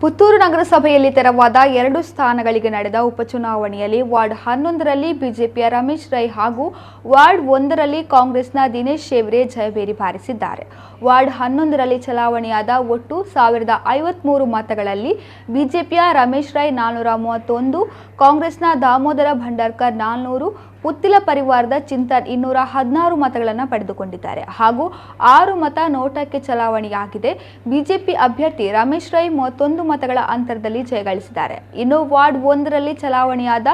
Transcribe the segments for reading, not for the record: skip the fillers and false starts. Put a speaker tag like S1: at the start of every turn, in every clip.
S1: ಪುತ್ತೂರು ನಗರಸಭೆಯಲ್ಲಿ ತೆರವಾದ 2 ಸ್ಥಾನಗಳಿಗೆ ನಡೆದ ಉಪಚುನಾವಣೆಯಲ್ಲಿ ವಾರ್ಡ್ 11ರಲ್ಲಿ ಬಿಜೆಪಿಯ ರಮೇಶ್ ರೈ ಹಾಗೂ ವಾರ್ಡ್ 1ರಲ್ಲಿ ಕಾಂಗ್ರೆಸ್ನ ದಿನೇಶ್ ಶೇವ್ರೆ ಜಯಬೇರಿ ಬಾರಿಸಿದ್ದಾರೆ. ವಾರ್ಡ್ 11ರಲ್ಲಿ ಚಲಾವಣೆಯಾದ ಒಟ್ಟು 1053 ಮತಗಳಲ್ಲಿ ಬಿಜೆಪಿಯ ರಮೇಶ್ ರೈ 431, ಕಾಂಗ್ರೆಸ್ನ ದಾಮೋದರ ಭಂಡಾರ್ಕರ್ 400, ಪುತ್ತಿಲ ಪರಿವಾರದ ಚಿಂತನ್ 216 ಮತಗಳನ್ನು ಪಡೆದುಕೊಂಡಿದ್ದಾರೆ ಹಾಗೂ 6 ಮತ ನೋಟಕ್ಕೆ ಚಲಾವಣೆಯಾಗಿದೆ. ಬಿಜೆಪಿ ಅಭ್ಯರ್ಥಿ ರಮೇಶ್ ರೈ 31 ಮತಗಳ ಅಂತರದಲ್ಲಿ ಜಯಗಳಿಸಿದ್ದಾರೆ. ಇನ್ನು ವಾರ್ಡ್ 1ರಲ್ಲಿ ಚಲಾವಣೆಯಾದ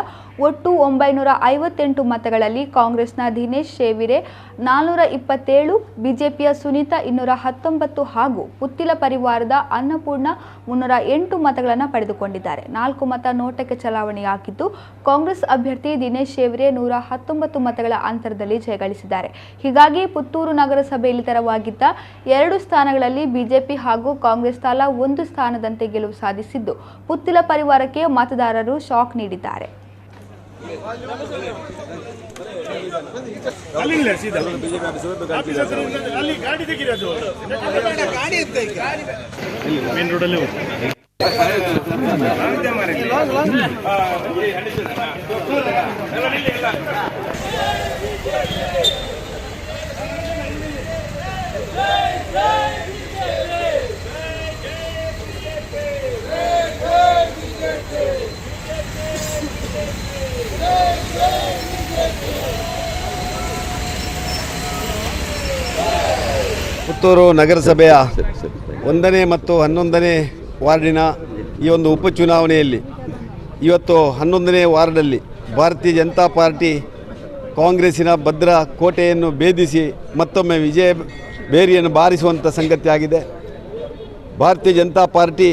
S1: ಒಟ್ಟು 958 ಮತಗಳಲ್ಲಿ ಕಾಂಗ್ರೆಸ್ನ ದಿನೇಶ್ ಶೇವಿರೆ 427, ಬಿಜೆಪಿಯ ಸುನೀತಾ 219 ಹಾಗೂ ಪುತ್ತಿಲ ಪರಿವಾರದ ಅನ್ನಪೂರ್ಣ 308 ಮತಗಳನ್ನು ಪಡೆದುಕೊಂಡಿದ್ದಾರೆ. 4 ಮತ ನೋಟಕ್ಕೆ ಚಲಾವಣೆಯಾಗಿದ್ದು ಕಾಂಗ್ರೆಸ್ ಅಭ್ಯರ್ಥಿ ದಿನೇಶ್ ಶೇವ್ರೆ 119 ಮತಗಳ ಅಂತರದಲ್ಲಿ ಜಯಗಳಿಸಿದ್ದಾರೆ. ಹೀಗಾಗಿ ಪುತ್ತೂರು ನಗರಸಭೆಯಲ್ಲಿ ತೆರವಾಗಿದ್ದ 2 ಸ್ಥಾನಗಳಲ್ಲಿ ಬಿಜೆಪಿ ಹಾಗೂ ಕಾಂಗ್ರೆಸ್ ತಲಾ 1 ಸ್ಥಾನದಂತೆ ಗೆಲುವು ಸಾಧಿಸಿದ್ದು ಪುತ್ತಿಲ ಪರಿವಾರಕ್ಕೆ ಮತದಾರರು ಶಾಕ್ ನೀಡಿದ್ದಾರೆ.
S2: ಪುತ್ತೂರು ನಗರಸಭೆಯ 1ನೇ ಮತ್ತು 11ನೇ ವಾರ್ಡಿನ ಈ ಒಂದು ಉಪಚುನಾವಣೆಯಲ್ಲಿ ಇವತ್ತು 11ನೇ ವಾರ್ಡಲ್ಲಿ ಭಾರತೀಯ ಜನತಾ ಪಾರ್ಟಿ ಕಾಂಗ್ರೆಸ್ಸಿನ ಭದ್ರ ಕೋಟೆಯನ್ನು ಭೇದಿಸಿ ಮತ್ತೊಮ್ಮೆ ವಿಜಯ ಬೇರಿಯನ್ನು ಬಾರಿಸುವಂಥ ಸಂಗತಿಯಾಗಿದೆ. ಭಾರತೀಯ ಜನತಾ ಪಾರ್ಟಿ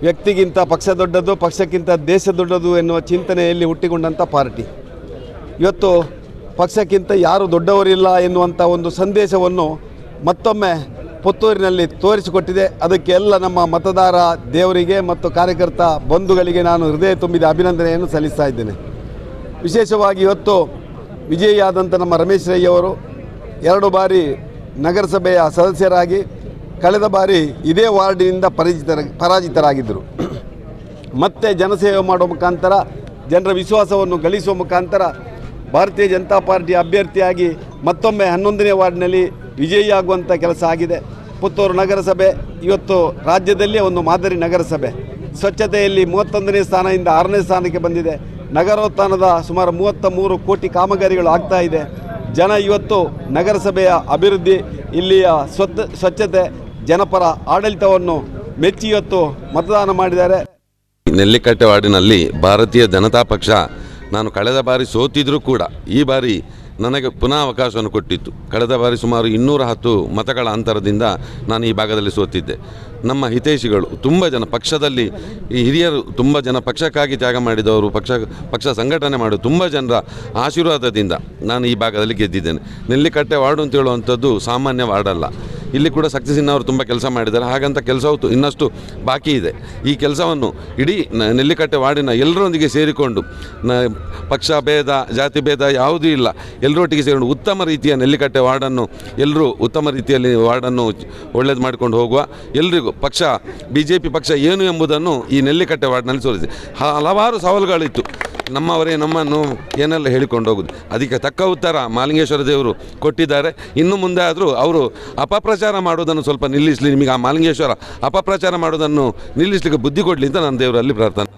S2: ವ್ಯಕ್ತಿಗಿಂತ ಪಕ್ಷ ದೊಡ್ಡದು, ಪಕ್ಷಕ್ಕಿಂತ ದೇಶ ದೊಡ್ಡದು ಎನ್ನುವ ಚಿಂತನೆಯಲ್ಲಿ ಹುಟ್ಟಿಕೊಂಡಂಥ ಪಾರ್ಟಿ ಇವತ್ತು ಪಕ್ಷಕ್ಕಿಂತ ಯಾರು ದೊಡ್ಡವರಿಲ್ಲ ಎನ್ನುವಂಥ ಒಂದು ಸಂದೇಶವನ್ನು ಮತ್ತೊಮ್ಮೆ ಪುತ್ತೂರಿನಲ್ಲಿ ತೋರಿಸಿಕೊಟ್ಟಿದೆ. ಅದಕ್ಕೆ ಎಲ್ಲ ನಮ್ಮ ಮತದಾರ ದೇವರಿಗೆ ಮತ್ತು ಕಾರ್ಯಕರ್ತ ಬಂಧುಗಳಿಗೆ ನಾನು ಹೃದಯ ತುಂಬಿದ ಅಭಿನಂದನೆಯನ್ನು ಸಲ್ಲಿಸ್ತಾ ಇದ್ದೇನೆ. ವಿಶೇಷವಾಗಿ ಇವತ್ತು ವಿಜಯಿಯಾದಂಥ ನಮ್ಮ ರಮೇಶ್ ರೈ ಅವರು 2 ಬಾರಿ ನಗರಸಭೆಯ ಸದಸ್ಯರಾಗಿ ಕಳೆದ ಬಾರಿ ಇದೇ ವಾರ್ಡಿನಿಂದ ಪರಾಜಿತರಾಗಿದ್ದರು. ಮತ್ತೆ ಜನಸೇವೆ ಮಾಡುವ ಮುಖಾಂತರ ಜನರ ವಿಶ್ವಾಸವನ್ನು ಗಳಿಸುವ ಮುಖಾಂತರ ಭಾರತೀಯ ಜನತಾ ಪಾರ್ಟಿ ಅಭ್ಯರ್ಥಿಯಾಗಿ ಮತ್ತೊಮ್ಮೆ 11ನೇ ವಾರ್ಡ್ನಲ್ಲಿ ವಿಜಯಿಯಾಗುವಂಥ ಕೆಲಸ ಆಗಿದೆ. ಪುತ್ತೂರು ನಗರಸಭೆ ಇವತ್ತು ರಾಜ್ಯದಲ್ಲೇ ಒಂದು ಮಾದರಿ ನಗರಸಭೆ. ಸ್ವಚ್ಛತೆಯಲ್ಲಿ 31ನೇ ಸ್ಥಾನದಿಂದ 6ನೇ ಸ್ಥಾನಕ್ಕೆ ಬಂದಿದೆ. ನಗರೋತ್ಥಾನದ ಸುಮಾರು 33 ಕೋಟಿ ಕಾಮಗಾರಿಗಳು ಆಗ್ತಾ ಇದೆ. ಜನ ಇವತ್ತು ನಗರಸಭೆಯ ಅಭಿವೃದ್ಧಿ, ಇಲ್ಲಿಯ ಸ್ವಚ್ಛತೆ, ಜನಪರ ಆಡಳಿತವನ್ನು ಮೆಚ್ಚಿ ಇವತ್ತು ಮತದಾನ ಮಾಡಿದ್ದಾರೆ.
S3: ನೆಲ್ಲಿಕಟ್ಟೆ ವಾರ್ಡಿನಲ್ಲಿ ಭಾರತೀಯ ಜನತಾ ಪಕ್ಷ ನಾನು ಕಳೆದ ಬಾರಿ ಸೋತಿದ್ರೂ ಕೂಡ ಈ ಬಾರಿ ನನಗೆ ಪುನಃ ಅವಕಾಶವನ್ನು ಕೊಟ್ಟಿತ್ತು. ಕಳೆದ ಬಾರಿ ಸುಮಾರು 210 ಮತಗಳ ಅಂತರದಿಂದ ನಾನು ಈ ಭಾಗದಲ್ಲಿ ಸೋತಿದ್ದೆ. ನಮ್ಮ ಹಿತೈಷಿಗಳು ತುಂಬ ಜನ, ಪಕ್ಷದಲ್ಲಿ ಈ ಹಿರಿಯರು ತುಂಬ ಜನ ಪಕ್ಷಕ್ಕಾಗಿ ತ್ಯಾಗ ಮಾಡಿದವರು, ಪಕ್ಷ ಸಂಘಟನೆ ಮಾಡಿ ತುಂಬ ಜನರ ಆಶೀರ್ವಾದದಿಂದ ನಾನು ಈ ಭಾಗದಲ್ಲಿ ಗೆದ್ದಿದ್ದೇನೆ. ನೆಲ್ಲಿಕಟ್ಟೆ ವಾರ್ಡು ಅಂತ ಹೇಳುವಂಥದ್ದು ಸಾಮಾನ್ಯ ವಾರ್ಡಲ್ಲ. ಇಲ್ಲಿ ಕೂಡ ಶಕ್ತಿ ಸಿನ್ಹಾ ಅವರು ತುಂಬ ಕೆಲಸ ಮಾಡಿದ್ದಾರೆ. ಹಾಗಂತ ಕೆಲಸವು ಇನ್ನಷ್ಟು ಬಾಕಿ ಇದೆ. ಈ ಕೆಲಸವನ್ನು ಇಡೀ ನೆಲ್ಲಿಕಟ್ಟೆ ವಾರ್ಡಿನ ಎಲ್ಲರೊಂದಿಗೆ ಸೇರಿಕೊಂಡು ಪಕ್ಷ ಭೇದ, ಜಾತಿ ಭೇದ ಯಾವುದೂ ಇಲ್ಲ, ಎಲ್ಲರೊಟ್ಟಿಗೆ ಸೇರಿಕೊಂಡು ಉತ್ತಮ ರೀತಿಯ ನೆಲ್ಲಿಕಟ್ಟೆ ವಾರ್ಡನ್ನು ಎಲ್ಲರೂ ಉತ್ತಮ ರೀತಿಯಲ್ಲಿ ವಾರ್ಡನ್ನು ಒಳ್ಳೇದು ಮಾಡಿಕೊಂಡು ಹೋಗುವ. ಎಲ್ಲರಿಗೂ ಪಕ್ಷ BJP ಪಕ್ಷ ಏನು ಎಂಬುದನ್ನು ಈ ನೆಲ್ಲಿಕಟ್ಟೆ ವಾರ್ಡ್ನಲ್ಲಿ ತೋರಿಸಿ. ಹಲವಾರು ಸವಾಲುಗಳಿತ್ತು. ನಮ್ಮವರೇ ನಮ್ಮನ್ನು ಏನೆಲ್ಲ ಹೇಳಿಕೊಂಡು ಹೋಗುದು, ಅದಕ್ಕೆ ತಕ್ಕ ಉತ್ತರ ಮಾಲಿಂಗೇಶ್ವರ ದೇವರು ಕೊಟ್ಟಿದ್ದಾರೆ. ಇನ್ನು ಮುಂದೆ ಆದರೂ ಅವರು ಅಪಪ್ರಚಾರ ಮಾಡೋದನ್ನು ಸ್ವಲ್ಪ ನಿಲ್ಲಿಸಲಿ, ನಿಮಗೆ ಆ ಮಾಲಿಂಗೇಶ್ವರ ಅಪಪ್ರಚಾರ ಮಾಡೋದನ್ನು ನಿಲ್ಲಿಸಲಿಕ್ಕೆ ಬುದ್ಧಿ ಕೊಡಲಿ ಅಂತ ನಾನು ದೇವರಲ್ಲಿ ಪ್ರಾರ್ಥನೆ.